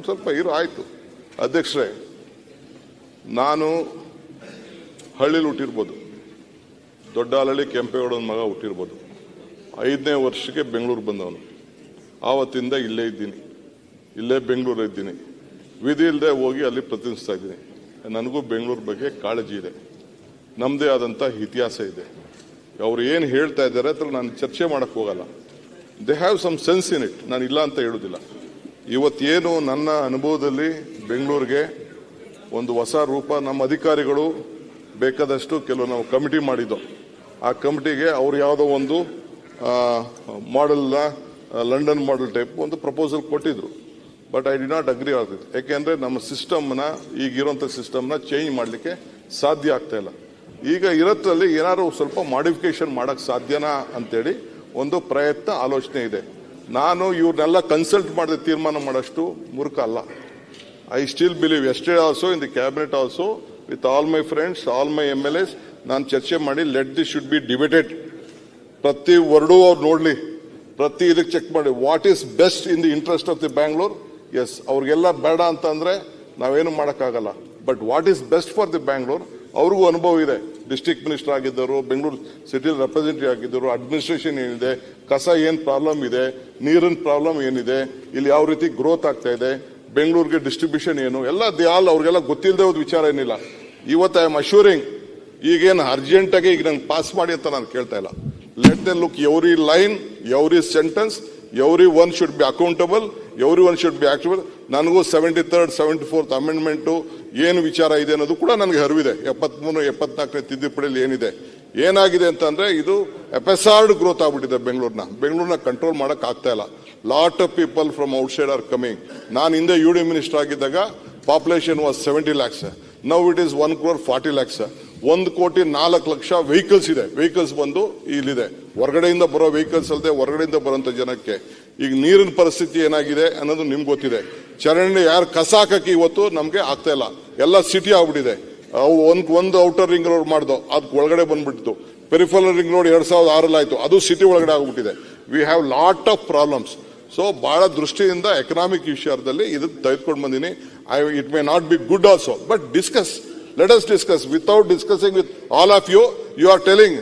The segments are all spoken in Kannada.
ಒಂದು ಸ್ವಲ್ಪ ಆಯ್ತು. ಅಧ್ಯಕ್ಷರೇ, ನಾನು ಹಳ್ಳಿಲಿ ಹುಟ್ಟಿರ್ಬೋದು, ದೊಡ್ಡ ಹಳ್ಳಿ ಕೆಂಪೇಗೌಡನ ಮಗ ಹುಟ್ಟಿರ್ಬೋದು. 5ನೇ ವರ್ಷಕ್ಕೆ ಬೆಂಗಳೂರು ಬಂದವನು. ಆವತ್ತಿಂದ ಇಲ್ಲೇ ಇದ್ದೀನಿ, ಇಲ್ಲೇ ಬೆಂಗಳೂರು ಇದ್ದೀನಿ. ವಿಧಿ ಇಲ್ಲದೆ ಹೋಗಿ ಅಲ್ಲಿ ಪ್ರತಿನಿಧಿಸ್ತಾ ಇದ್ದೀನಿ. ನನಗೂ ಬೆಂಗಳೂರು ಬಗ್ಗೆ ಕಾಳಜಿ ಇದೆ, ನಮ್ಮದೇ ಆದಂಥ ಇತಿಹಾಸ ಇದೆ. ಅವ್ರು ಏನು ಹೇಳ್ತಾ ಇದ್ದಾರೆ ಅದ್ರ ನಾನು ಚರ್ಚೆ ಮಾಡಕ್ಕೆ ಹೋಗಲ್ಲ. They have some sense in it, ನಾನು ಇಲ್ಲ ಅಂತ ಹೇಳೋದಿಲ್ಲ. ಇವತ್ತೇನು ನನ್ನ ಅನುಭವದಲ್ಲಿ ಬೆಂಗಳೂರಿಗೆ ಒಂದು ಹೊಸ ರೂಪ, ನಮ್ಮ ಅಧಿಕಾರಿಗಳು ಬೇಕಾದಷ್ಟು ಕೆಲವು ನಾವು ಕಮಿಟಿ ಮಾಡಿದ್ದು, ಆ ಕಮಿಟಿಗೆ ಅವ್ರು ಯಾವುದೋ ಒಂದು ಮಾಡೆಲ್ನ ಲಂಡನ್ ಮಾಡೆಲ್ ಟೈಪ್ ಒಂದು ಪ್ರಪೋಸಲ್ ಕೊಟ್ಟಿದ್ರು. But I did not agree ಆಗ್ತಿತ್ತು. ಯಾಕೆಂದರೆ ನಮ್ಮ ಸಿಸ್ಟಮ್ನ, ಈಗಿರೋಂಥ ಸಿಸ್ಟಮ್ನ ಚೇಂಜ್ ಮಾಡಲಿಕ್ಕೆ ಸಾಧ್ಯ ಆಗ್ತಾ ಇಲ್ಲ. ಈಗ ಇರೋದ್ರಲ್ಲಿ ಏನಾದ್ರು ಸ್ವಲ್ಪ ಮಾಡಿಫಿಕೇಶನ್ ಮಾಡೋಕ್ಕೆ ಸಾಧ್ಯನಾ ಅಂತೇಳಿ ಒಂದು ಪ್ರಯತ್ನ, ಆಲೋಚನೆ ಇದೆ. ನಾನು ಇವ್ರನ್ನೆಲ್ಲ ಕನ್ಸಲ್ಟ್ ಮಾಡದೆ ತೀರ್ಮಾನ ಮಾಡೋಷ್ಟು ಮೂರ್ಖ ಅಲ್ಲ. ಐ ಸ್ಟಿಲ್ ಬಿಲೀವ್, ಎಸ್ಟೇ also in the cabinet also with all my friends, all my MLAs, ನಾನು ಚರ್ಚೆ ಮಾಡಿ let this should be debated. ಪ್ರತಿ ವರ್ಡು ಅವ್ರು ನೋಡಲಿ, ಪ್ರತಿ ಇದಕ್ಕೆ ಚೆಕ್ ಮಾಡಿ what is best in the interest of the Bangalore. Yes, ಅವ್ರಿಗೆಲ್ಲ ಬೇಡ ಅಂತಂದ್ರೆ ನಾವೇನು ಮಾಡೋಕ್ಕಾಗಲ್ಲ. But what is best for the Bangalore, ಅವ್ರಿಗೂ ಅನುಭವ ಇದೆ. ಡಿಸ್ಟ್ರಿಕ್ಟ್ ಮಿನಿಸ್ಟರ್ ಆಗಿದ್ದರು, ಬೆಂಗಳೂರು ಸಿಟಿಲಿ ರೆಪ್ರೆಸೆಂಟೇಟಿವ್ ಆಗಿದ್ದರು, ಅಡ್ಮಿನಿಸ್ಟ್ರೇಷನ್ ಏನಿದೆ, ಕಸ ಏನು ಪ್ರಾಬ್ಲಮ್ ಇದೆ, ನೀರಿನ ಪ್ರಾಬ್ಲಮ್ ಏನಿದೆ, ಇಲ್ಲಿ ಯಾವ ರೀತಿ ಗ್ರೋತ್ ಆಗ್ತಾ ಇದೆ, ಬೆಂಗಳೂರಿಗೆ ಡಿಸ್ಟ್ರಿಬ್ಯೂಷನ್ ಏನು, ಎಲ್ಲ ಅವ್ರಿಗೆಲ್ಲ ಗೊತ್ತಿಲ್ಲದೆ ಹೋದ ವಿಚಾರ ಏನಿಲ್ಲ. ಇವತ್ತು ಐ ಆಮ್ ಅಶ್ಯೂರಿಂಗ್, ಈಗೇನು ಅರ್ಜೆಂಟಾಗಿ ಈಗ ನಂಗೆ ಪಾಸ್ ಮಾಡಿ ಅಂತ ನಾನು ಕೇಳ್ತಾ ಇಲ್ಲ. Let them look every line, every sentence, every one should be accountable, every one should be actable. ನನಗೂ 73rd 74th ಅಮೆಂಡ್ಮೆಂಟು ಏನು ವಿಚಾರ ಇದೆ ಅನ್ನೋದು ಕೂಡ ನನಗೆ ಅರಿವಿದೆ. 73 74ನೇ ತಿದ್ದುಪಡಿಯಲ್ಲಿ ಏನಿದೆ, ಏನಾಗಿದೆ ಅಂತಂದ್ರೆ ಇದು ಎಪೆಸಾರ್ಡ್ ಗ್ರೋತ್ ಆಗ್ಬಿಟ್ಟಿದೆ ಬೆಂಗಳೂರನ್ನ ಕಂಟ್ರೋಲ್ ಮಾಡಕ್ ಆಗ್ತಾ ಇಲ್ಲ. Lot of people from outside are coming. ನಾನು ಹಿಂದೆ UD ಮಿನಿಸ್ಟರ್ ಆಗಿದ್ದಾಗ population was 70 lakhs. Now it is 1,40 lakhs. 1,04,00,000 vehicles ಇದೆ. ವೆಹಿಕಲ್ಸ್ ಬಂದು ಇಲ್ಲಿದೆ. ಹೊರಗಡೆಯಿಂದ ಬರೋ ವೆಹಿಕಲ್ಸ್ ಅಲ್ಲದೆ ಹೊರಗಡೆಯಿಂದ ಬರೋಂಥ ಜನಕ್ಕೆ ಈಗ ನೀರಿನ ಪರಿಸ್ಥಿತಿ ಏನಾಗಿದೆ ಅನ್ನೋದು ನಿಮ್ಗೆ ಗೊತ್ತಿದೆ. ಚರಂಡಿ ಯಾರು ಕಸ ಹಾಕಕ್ಕೆ ಇವತ್ತು ನಮ್ಗೆ ಆಗ್ತಾ ಇಲ್ಲ, ಎಲ್ಲ ಸಿಟಿ ಆಗ್ಬಿಟ್ಟಿದೆ. ಒಂದು ಔಟರ್ ರಿಂಗ್ ರೋಡ್ ಮಾಡ್ದು, ಅದಕ್ಕೆ ಒಳಗಡೆ ಬಂದ್ಬಿಟ್ಟಿತ್ತು. ಪೆರಿಫರಲ್ ರಿಂಗ್ ರೋಡ್ 2006 ಆಯ್ತು, ಅದು ಸಿಟಿ ಒಳಗಡೆ ಆಗ್ಬಿಟ್ಟಿದೆ. We have lot of problems. So ಬಹಳ ದೃಷ್ಟಿಯಿಂದ ಎಕನಾಮಿಕ್ ವಿಷಯದಲ್ಲಿ ಇದಕ್ಕೆ ತೆಗೆದುಕೊಂಡು ಬಂದಿನಿ. It may not be good also, but discuss, let us discuss. Without discussing with all of you, you are telling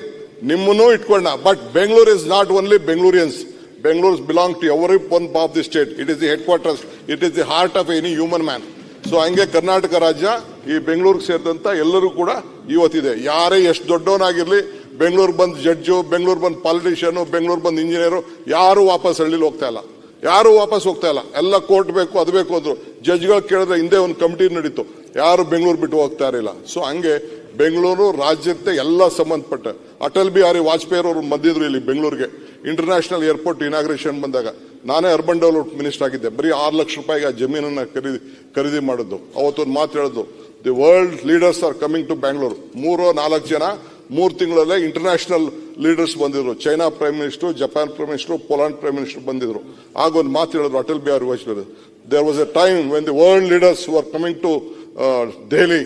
ನಿಮ್ಮನ್ನು ಇಟ್ಕೊಂಡ. But Bengaluru is not only Bengalurians. Bangalore belongs to every one part of the state. It is the headquarters. It is the heart of any human man. So ಹಂಗೆ ಕರ್ನಾಟಕ ರಾಜ್ಯ ಈ ಬೆಂಗಳೂರಿಗೆ ಸೇರಿದಂತ ಎಲ್ಲರೂ ಕೂಡ ಇವತ್ತಿದೆ. ಯಾರೇ ಎಷ್ಟು ದೊಡ್ಡವನಾಗಿರ್ಲಿ, ಬೆಂಗಳೂರು ಬಂದು ಜಡ್ಜು, ಬೆಂಗಳೂರು ಬಂದು ಪಾಲಿಟಿಷಿಯನ್, ಬೆಂಗಳೂರು ಬಂದು ಇಂಜಿನಿಯರು, ಯಾರು ವಾಪಸ್ ಹಳ್ಳಿಲಿ ಹೋಗ್ತಾ ಇಲ್ಲ. ಎಲ್ಲ ಕೋರ್ಟ್ ಬೇಕು, ಅದು ಬೇಕು ಅಂದ್ರು. ಜಡ್ಜ್ಗಳು ಕೇಳಿದ್ರೆ ಹಿಂದೆ ಒಂದು ಕಮಿಟಿ ನಡೀತು, ಯಾರು ಬೆಂಗಳೂರು ಬಿಟ್ಟು ಹೋಗ್ತಾ ಇರಲಿಲ್ಲ. ಸೊ ಹಂಗೆ ಬೆಂಗಳೂರು ರಾಜ್ಯಕ್ಕೆ ಎಲ್ಲ ಸಂಬಂಧಪಟ್ಟ. ಅಟಲ್ ಬಿಹಾರಿ ವಾಜಪೇಯಿ ಅವರು ಬಂದಿದ್ರು ಇಲ್ಲಿ ಬೆಂಗಳೂರಿಗೆ ಇಂಟರ್ನ್ಯಾಷನಲ್ ಏರ್ಪೋರ್ಟ್ ಇನಾಗ್ರೇಷನ್ ಬಂದಾಗ. ನಾನೇ ಅರ್ಬನ್ ಡೆವಲಪ್ಮೆಂಟ್ ಮಿನಿಸ್ಟರ್ ಆಗಿದ್ದೆ. ಬರೀ 6 ಲಕ್ಷ ರೂಪಾಯಿಗೆ ಆ ಜಮೀನನ್ನ ಖರೀದಿ ಮಾಡಿದ್ದು. ಅವತ್ತೊಂದು ಮಾತು ಹೇಳಿದ್ದು, the world leaders are coming to Bangalore. 3-4 ಜನ 3 ತಿಂಗಳಲ್ಲೇ ಇಂಟರ್ನ್ಯಾಷನಲ್ ಲೀಡರ್ಸ್ ಬಂದಿದ್ರು. China prime minister, Japan prime minister, Poland prime minister ಬಂದಿದ್ರು. ಆಗೊಂದು ಮಾತು ಹೇಳಿದ್ರು Atal Bihari Vajpayee, there was a time when the world leaders were coming to Delhi.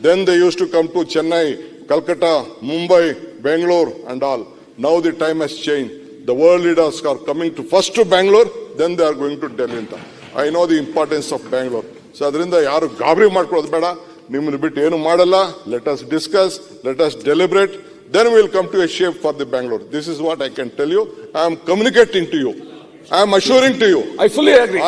Then they used to come to Chennai, Calcutta, Mumbai, Bangalore and all. Now the time has changed. The world leaders are coming to first to Bangalore, then they are going to Delhi. I know the importance of Bangalore. So adrinda yaru gabri ಮಾಡ್ಕೊಳ್ಳೋದು ಬೇಡ. ನಿಮ್ಮನ್ನು ಬಿಟ್ಟು ಏನು ಮಾಡಲ್ಲ. Let us discuss, let us deliberate, then we will come to a shape for the Bangalore. This is what I can tell you. I am communicating to you. I am assuring to you. I fully agree.